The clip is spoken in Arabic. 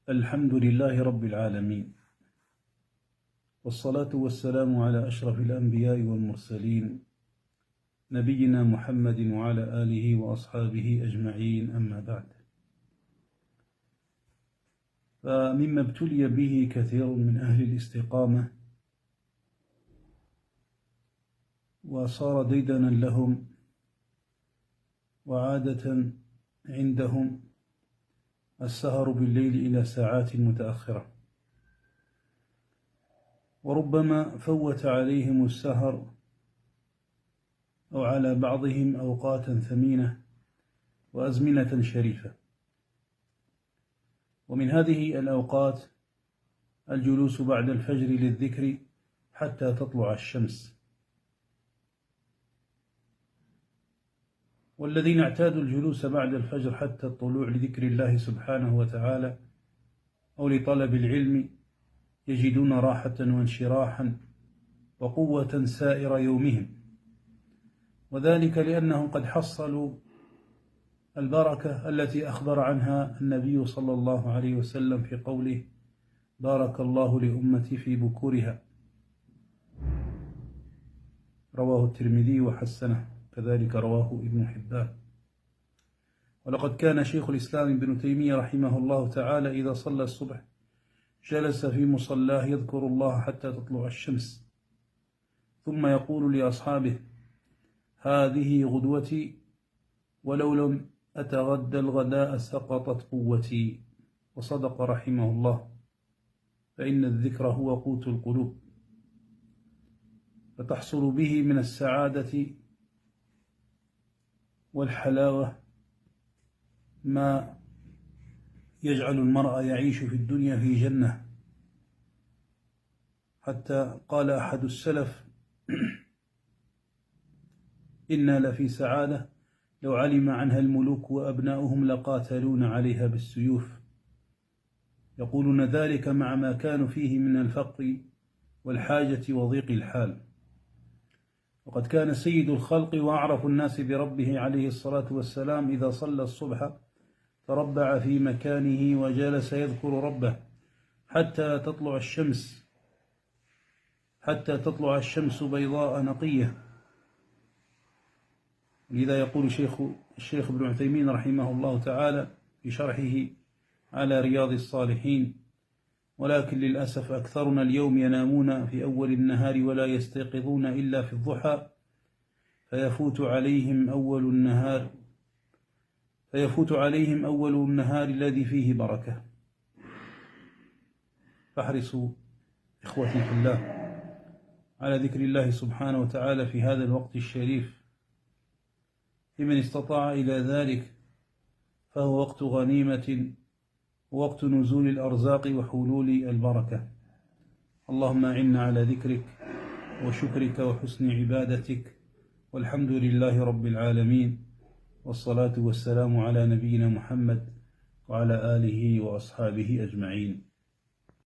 الحمد لله رب العالمين، والصلاة والسلام على أشرف الأنبياء والمرسلين نبينا محمد وعلى آله وأصحابه أجمعين، أما بعد. فمما ابتلي به كثير من أهل الاستقامة وصار ديدنا لهم وعادة عندهم السهر بالليل إلى ساعات متأخرة، وربما فوت عليهم السهر أو على بعضهم أوقاتا ثمينة وأزمنة شريفة. ومن هذه الأوقات الجلوس بعد الفجر للذكر حتى تطلع الشمس، والذين اعتادوا الجلوس بعد الفجر حتى الطلوع لذكر الله سبحانه وتعالى أو لطلب العلم يجدون راحة وانشراحا وقوة سائر يومهم، وذلك لأنهم قد حصلوا البركة التي أخبر عنها النبي صلى الله عليه وسلم في قوله: بارك الله لأمتي في بكورها، رواه الترمذي وحسنه، كذلك رواه ابن حبان. ولقد كان شيخ الإسلام ابن تيمية رحمه الله تعالى إذا صلى الصبح جلس في مصلاه يذكر الله حتى تطلع الشمس، ثم يقول لأصحابه: هذه غدوتي، ولو لم أتغدى الغداء سقطت قوتي. وصدق رحمه الله، فإن الذكر هو قوت القلوب، فتحصل به من السعادة والحلاوة ما يجعل المرء يعيش في الدنيا في جنة. حتى قال أحد السلف: إنا لفي سعادة لو علم عنها الملوك وأبناؤهم لقاتلون عليها بالسيوف. يقولون ذلك مع ما كانوا فيه من الفقر والحاجة وضيق الحال. وقد كان سيد الخلق وأعرف الناس بربه عليه الصلاة والسلام إذا صلى الصبح تربع في مكانه وجلس يذكر ربه حتى تطلع الشمس بيضاء نقية. لذا يقول الشيخ ابن عثيمين رحمه الله تعالى في شرحه على رياض الصالحين: ولكن للأسف أكثرنا اليوم ينامون في أول النهار ولا يستيقظون إلا في الضحى، فيفوت عليهم أول النهار الذي فيه بركة. فاحرصوا إخوتي في الله على ذكر الله سبحانه وتعالى في هذا الوقت الشريف، لمن استطاع إلى ذلك، فهو وقت غنيمة ووقت نزول الأرزاق وحلول البركة. اللهم أعنا على ذكرك وشكرك وحسن عبادتك، والحمد لله رب العالمين، والصلاة والسلام على نبينا محمد وعلى آله وأصحابه أجمعين.